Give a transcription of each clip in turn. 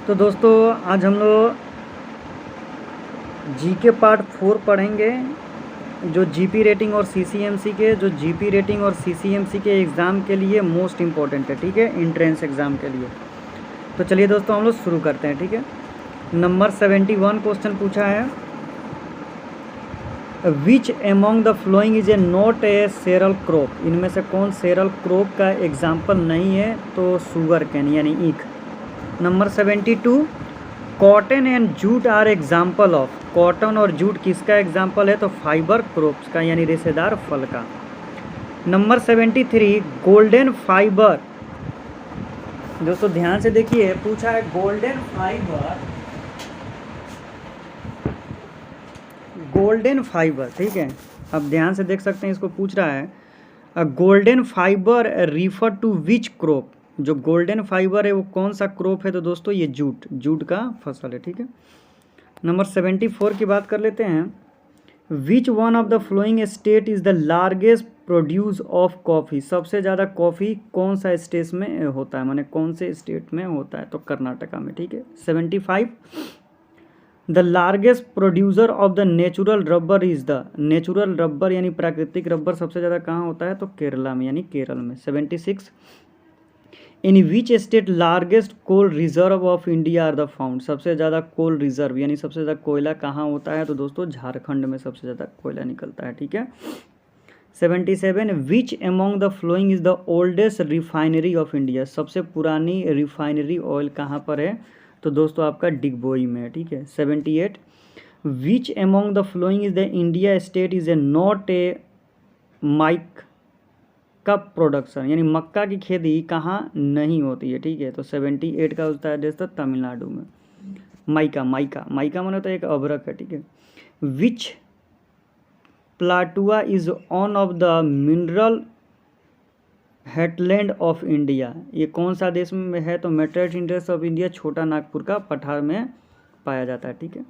तो दोस्तों आज हम लोग जीके पार्ट 4 पढ़ेंगे। जो जीपी रेटिंग और सीसीएमसी के जीपी रेटिंग और सीसीएमसी के एग्ज़ाम के लिए मोस्ट इम्पॉर्टेंट है, ठीक है, एंट्रेंस एग्ज़ाम के लिए। तो चलिए दोस्तों हम लोग शुरू करते हैं, ठीक है। नंबर 71 क्वेश्चन पूछा है, विच among the following is a not A cereal crop. इनमें से कौन सेरल क्रॉप का एग्जाम्पल नहीं है? तो शुगर कैन यानी ईख। Number 72, cotton and jute are example of. Cotton और जूट किसका एग्जाम्पल है? तो फाइबर क्रॉप्स का यानी रेशेदार फल का। Number 73, golden fibre. दोस्तों ध्यान से देखिए, पूछा है गोल्डन फाइबर, गोल्डन फाइबर, ठीक है। अब ध्यान से देख सकते हैं, इसको पूछ रहा है golden fibre refer to which crop. जो गोल्डन फाइबर है वो कौन सा क्रॉप है? तो दोस्तों ये जूट का फसल है, ठीक है। नंबर 74 की बात कर लेते हैं, which one of the flowing state is the largest produce of coffee. सबसे ज़्यादा कॉफ़ी कौन सा स्टेट में होता है, माने कौन से स्टेट में होता है? तो कर्नाटका में, ठीक है। 75, the largest producer of the natural rubber is the. Natural rubber यानी प्राकृतिक रबर सबसे ज़्यादा कहाँ होता है? तो केरला में यानी केरल में। 76, in which state largest coal reserve of India are the found. सबसे ज़्यादा कोल रिजर्व यानी सबसे ज़्यादा कोयला कहाँ होता है? तो दोस्तों झारखंड में सबसे ज़्यादा कोयला निकलता है, ठीक है। 77, विच among the following is the oldest refinery of India. सबसे पुरानी रिफाइनरी ऑयल कहाँ पर है? तो दोस्तों आपका डिगबोई में है, ठीक है। 78, which among the following is the India state is a not a mike का प्रोडक्शन, यानी मक्का की खेती कहाँ नहीं होती है, ठीक है। तो 78 का होता है दोस्तों तमिलनाडु में। माइका माने तो एक अभ्रक है, ठीक है। Which plateau is on of the mineral heartland of India. ये कौन सा देश में है? तो मेट्रेट इंडस ऑफ इंडिया छोटा नागपुर का पठार में पाया जाता है, ठीक है।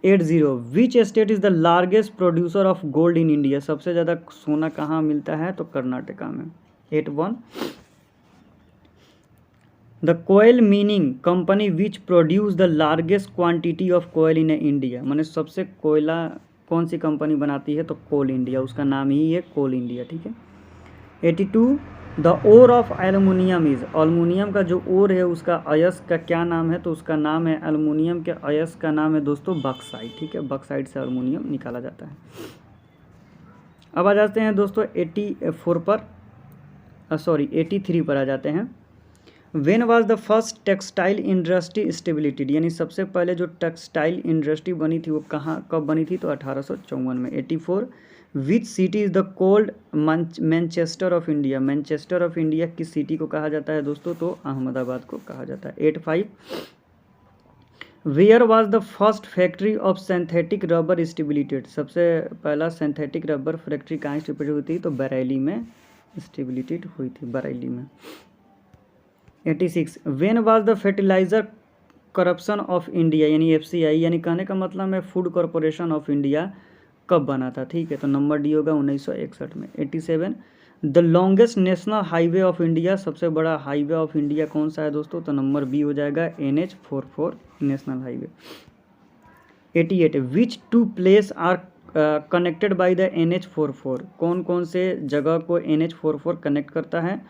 80, which state is the largest producer of gold in India. सबसे ज़्यादा सोना कहाँ मिलता है? तो कर्नाटका में। 81, the coal mining company which produce the largest quantity of coal in India. माने सबसे कोयला कौन सी कंपनी बनाती है? तो कोल इंडिया, उसका नाम ही है कोल इंडिया, ठीक है। 82, the ore of aluminium is. Aluminium का जो ओर है उसका अयस्क का क्या नाम है? तो उसका नाम है, एलुमिनियम के अयस्क का नाम है दोस्तों बक्साइट, ठीक है। बक्साइट से एलुमिनियम निकाला जाता है। अब आ जाते हैं दोस्तों 84 पर, 83 पर आ जाते हैं। When was the first textile industry established, यानी सबसे पहले जो टेक्सटाइल इंडस्ट्री बनी थी वो कब बनी थी? तो 1854 में। 84, which city is the cold Manchester of India. Manchester of India किस सिटी को कहा जाता है दोस्तों? तो अहमदाबाद को कहा जाता है। 85, where was the first factory of synthetic rubber established. सबसे पहला सिंथेटिक रबर फैक्ट्री कहाँ स्टेबिलिटेड हुई थी? तो बरेली में स्टेबिलिटेड हुई थी, बरेली में। 86, when was the fertiliser corporation of India, यानी FCI, यानी कहने का मतलब है फूड कॉरपोरेशन ऑफ इंडिया कब बना था, ठीक है। तो नंबर डी होगा 1961 में। 87, the longest national highway of India. सबसे बड़ा हाईवे ऑफ इंडिया कौन सा है दोस्तों? तो नंबर बी हो जाएगा NH44 national highway. 88, which two place are connected by the NH44। कौन कौन से जगह को NH44 कनेक्ट करता है?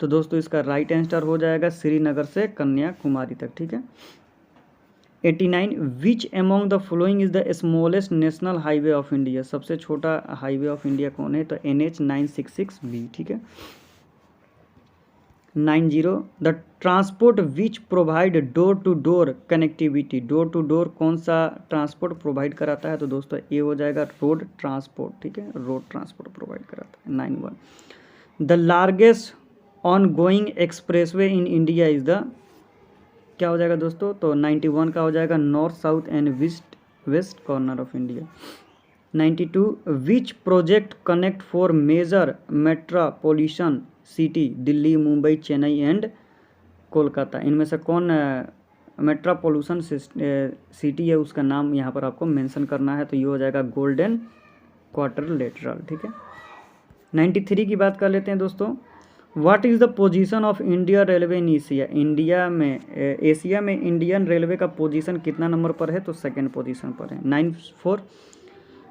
तो दोस्तों इसका राइट आंसर हो जाएगा श्रीनगर से कन्याकुमारी तक, ठीक है। 89, विच among the following is the smallest national highway of India. सबसे छोटा हाईवे ऑफ इंडिया कौन है? तो NH966B, ठीक है। 90, the transport which provide door to door connectivity. Door to door कौन सा ट्रांसपोर्ट प्रोवाइड कराता है? तो दोस्तों ये हो जाएगा रोड ट्रांसपोर्ट, ठीक है, रोड ट्रांसपोर्ट प्रोवाइड कराता है। 91, the largest ongoing expressway in India is the, क्या हो जाएगा दोस्तों? तो 91 का हो जाएगा north south and west corner of India. 92, which project connect for major metropolitan city Delhi, Mumbai, Chennai and Kolkata. इनमें से कौन मेट्रोपॉलिटन सिटी है उसका नाम यहाँ पर आपको मेंशन करना है। तो ये हो जाएगा गोल्डन क्वार्टरलेटरल, ठीक है। 93 की बात कर लेते हैं दोस्तों, what is the position of India railway in Asia, India में एशिया में इंडियन रेलवे का पोजीशन कितना नंबर पर है, तो सेकंड पोजीशन पर है। 94,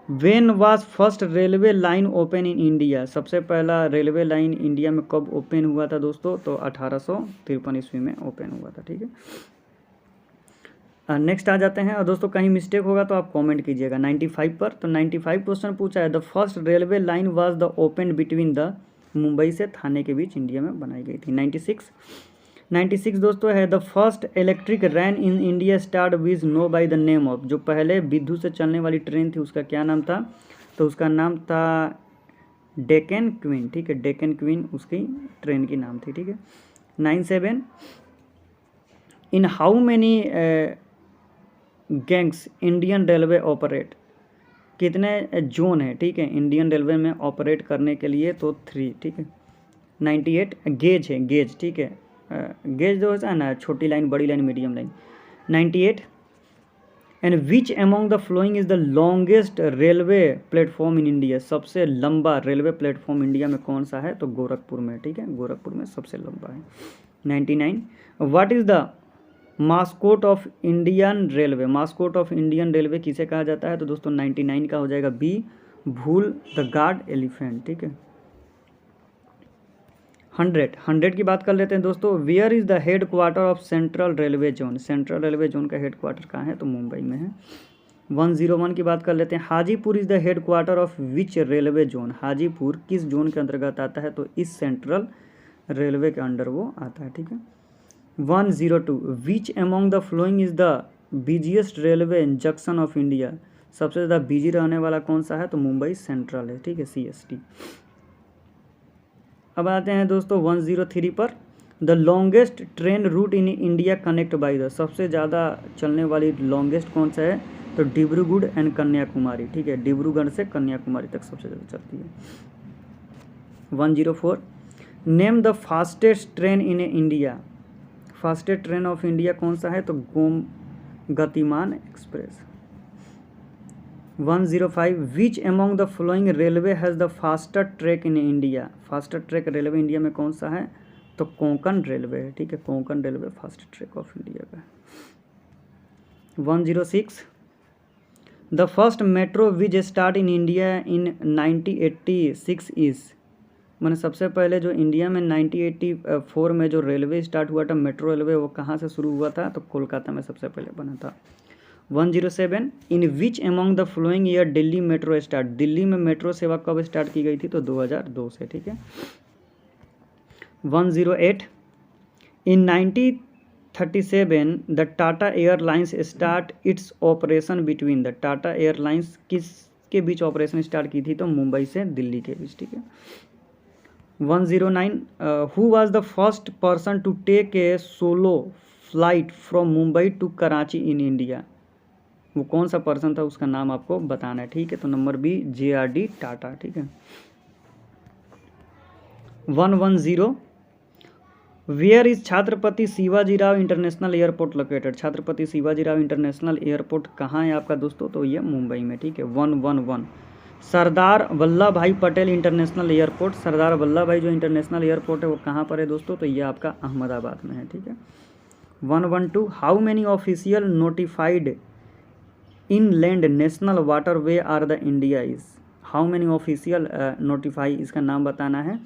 when was first railway line open in India, सबसे पहला रेलवे लाइन इंडिया में कब ओपन हुआ था दोस्तों, तो 1853 ईस्वी में ओपन हुआ था। ठीक है, नेक्स्ट आ जाते हैं। और दोस्तों कहीं मिस्टेक होगा तो आप कमेंट कीजिएगा 95 पर। तो 95 क्वेश्चन पूछा है, the first railway line was the open between the, Mumbai से थाने के बीच इंडिया में बनाई गई थी। 96 दोस्तों है, the first electric train in India start was known by the name of, जो पहले विद्युत से चलने वाली ट्रेन थी उसका क्या नाम था, तो उसका नाम था डेक्कन क्वीन। ठीक है, डेक्कन क्वीन उसकी ट्रेन की नाम थी। ठीक है, 97, in how many gangs Indian railway operate, कितने जोन है, ठीक है, इंडियन रेलवे में ऑपरेट करने के लिए, तो 3। ठीक है, 98, गेज है, गेज। ठीक है, गेज जो है ना, छोटी लाइन, बड़ी line, medium line. 98, and which among the following is the longest railway platform in India, सबसे लंबा रेलवे प्लेटफॉर्म इंडिया में कौन सा है, तो गोरखपुर में। ठीक है, गोरखपुर में सबसे लंबा है। 99, what is the mascot of Indian railway, mascot of Indian railway किसे कहा जाता है, तो दोस्तों 99 का हो जाएगा बी, भूल द गार्ड एलिफेंट। ठीक है, 100 की बात कर लेते हैं दोस्तों। Where is the headquarter of central railway zone, central railway zone का हेड क्वार्टर कहाँ है, तो मुंबई में है। 101 की बात कर लेते हैं। Hajipur is the headquarter of which railway zone, Hajipur किस जोन के अंतर्गत आता है, तो इस सेंट्रल रेलवे के अंडर वो आता है। ठीक है, 102, विच among the following is the busiest railway junction of India, सबसे ज़्यादा बिजी रहने वाला कौन सा है, तो मुंबई सेंट्रल है। ठीक है, CST। अब आते हैं दोस्तों 103 पर, the longest train route in India connect by the, सबसे ज़्यादा चलने वाली लॉन्गेस्ट कौन सा है, तो डिब्रूगढ़ एंड कन्याकुमारी। ठीक है, डिब्रूगढ़ से कन्याकुमारी तक सबसे ज़्यादा चलती है। 104, name the fastest train in India, fastest train of India कौन सा है, तो गतिमान express. 105, which among the flowing railway has the faster track in India, faster track railway India में कौन सा है, तो कोंकण रेलवे है। ठीक है, Konkan railway fast track of India का है। 106, the first metro which start in India in 1986 is, मैंने सबसे पहले जो इंडिया में 1984 में जो रेलवे स्टार्ट हुआ था, मेट्रो रेलवे, वो कहाँ से शुरू हुआ था, तो कोलकाता में सबसे पहले बना था। 107, in which among the following year Delhi metro start, Delhi में मेट्रो सेवा कब स्टार्ट की गई थी, तो 2002 से। ठीक है, 108, इन 1937 the Tata airlines start its operation between the, Tata airlines किसके बीच ऑपरेशन स्टार्ट की थी, तो मुंबई से दिल्ली के बीच। ठीक है, 109, who was the first person to take a solo flight from Mumbai to Karachi in India, वो कौन सा पर्सन था, उसका नाम आपको बताना है। ठीक है, तो नंबर बी, JRD टाटा। ठीक है, 110, where is Chhatrapati Shivaji Rao international airport located, Chhatrapati Shivaji Rao international airport कहाँ है आपका दोस्तों, तो ये मुंबई में। ठीक है, 111, सरदार वल्लभ भाई पटेल इंटरनेशनल एयरपोर्ट, सरदार वल्लभ भाई जो इंटरनेशनल एयरपोर्ट है वो कहाँ पर है दोस्तों, तो ये आपका अहमदाबाद में है। ठीक है, 112, how many official notified inland national waterway are the India is, how many official notify, इसका नाम बताना है,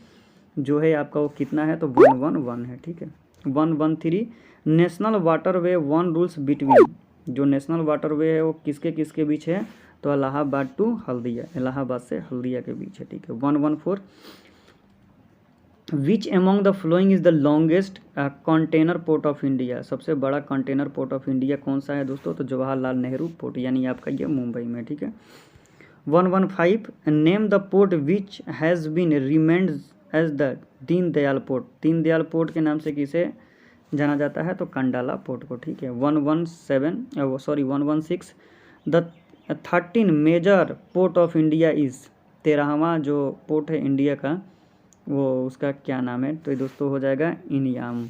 जो है आपका वो कितना है, तो 111 है। ठीक है, 113, national waterway one rules between, जो नेशनल वाटरवे है वो किसके किसके बीच है, तो इलाहाबाद टू हल्दिया, इलाहाबाद से हल्दिया के बीच है। ठीक है, 114, विच among the following is the longest container port of India, सबसे बड़ा कंटेनर पोर्ट ऑफ इंडिया कौन सा है दोस्तों, तो जवाहरलाल नेहरू पोर्ट, यानी आपका ये मुंबई में। ठीक है, 115, name the port which has been renamed as the Deendayal port, Deendayal port के नाम से किसे जाना जाता है, तो कंडाला पोर्ट को। ठीक है, 116, the 13 major port of India is, 13वां जो पोर्ट है इंडिया का वो उसका क्या नाम है, तो ये दोस्तों हो जाएगा इनियाम।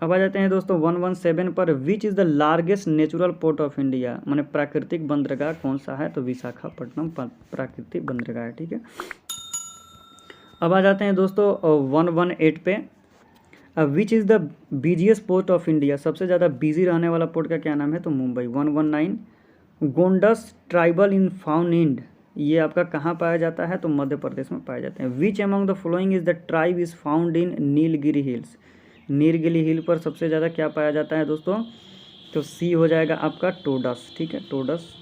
अब आ जाते हैं दोस्तों 117 पर, which is the largest natural port of India, माने प्राकृतिक बंदरगाह कौन सा है, तो विशाखापट्टनम प्राकृतिक बंदरगाह है। ठीक है, अब आ जाते हैं दोस्तों 118 पे। Which is the busiest port of India, सबसे ज़्यादा बिजी रहने वाला पोर्ट का क्या नाम है, तो मुंबई। 119 गोंडस ट्राइबल इन फाउंड, ये आपका कहाँ पाया जाता है, तो मध्य प्रदेश में पाए जाते हैं। Which among the following is the tribe is found in Nilgiri hills, Nilgiri hill पर सबसे ज़्यादा क्या पाया जाता है दोस्तों, तो सी हो जाएगा आपका टोडस, ठीक है, टोडस।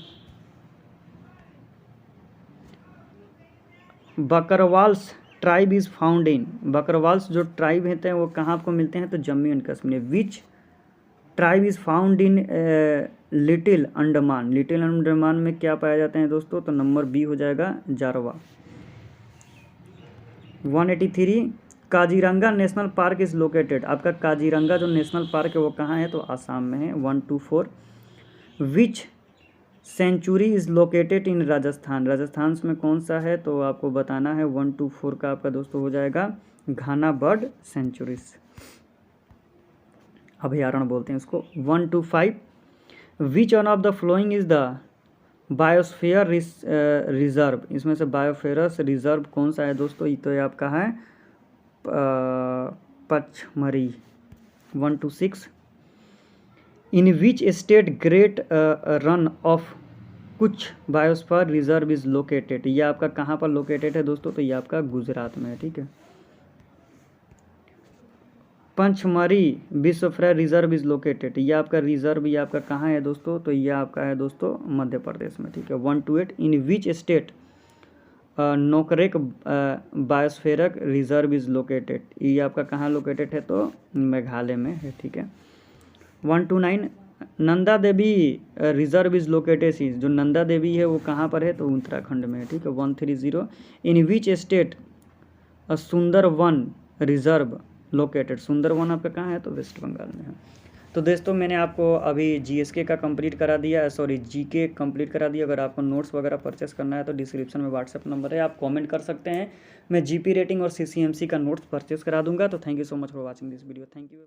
बकरवाल्स ट्राइब इज़ फाउंड इन, बकरवाल्स जो ट्राइब होते हैं वो कहाँ आपको मिलते हैं, तो Jammu and Kashmir. Which tribe is found in little Andaman, little Andaman में क्या पाया जाते हैं दोस्तों, तो नंबर बी हो जाएगा Jarawa. 183 Kaziranga national park is located, आपका काजीरंगा जो नेशनल पार्क है वो कहाँ है, तो आसाम में है। 124 which sanctuary is located in Rajasthan, Rajasthan में कौन सा है, तो आपको बताना है। 124 का आपका दोस्तों हो जाएगा घाना बर्ड सेंचुरीज, अभयारण्य बोलते हैं उसको। 125 which one of the following is the biosphere reserve, इसमें से बायोस्फीयरस रिजर्व कौन सा है दोस्तों, ये तो ये आपका है Pachmarhi. 126 in which state great Rann of Kutch biosphere reserve is located, ये आपका कहाँ पर लोकेटेड है दोस्तों, तो ये आपका गुजरात में है, ठीक है। पंचमढ़ी विश्वफेयर रिजर्व इज लोकेटेड, ये आपका रिजर्व ये आपका कहाँ है दोस्तों, तो ये आपका है दोस्तों मध्य प्रदेश में, ठीक है। 128 in which state Nokrek biospheric reserve is located, ये आपका कहाँ लोकेटेड है, तो मेघालय में है, ठीक है। 129 Nanda Devi reserve is located, जो नंदा देवी है वो कहाँ पर है, तो उत्तराखंड में है, ठीक है। 130 in which state Sundarban reserve located, Sundarban आपका कहाँ है, तो वेस्ट बंगाल में है। तो दोस्तों मैंने आपको अभी जीएसके का कंप्लीट करा दिया, सॉरी जीके कंप्लीट करा दिया। अगर आपको नोट्स वगैरह परचेस करना है तो डिस्क्रिप्शन में व्हाट्सएप नंबर है, आप कमेंट कर सकते हैं, मैं जीपी रेटिंग और सीसीएमसी का नोट्स परचेस करा दूंगा। तो thank you so much for watching this video, thank you.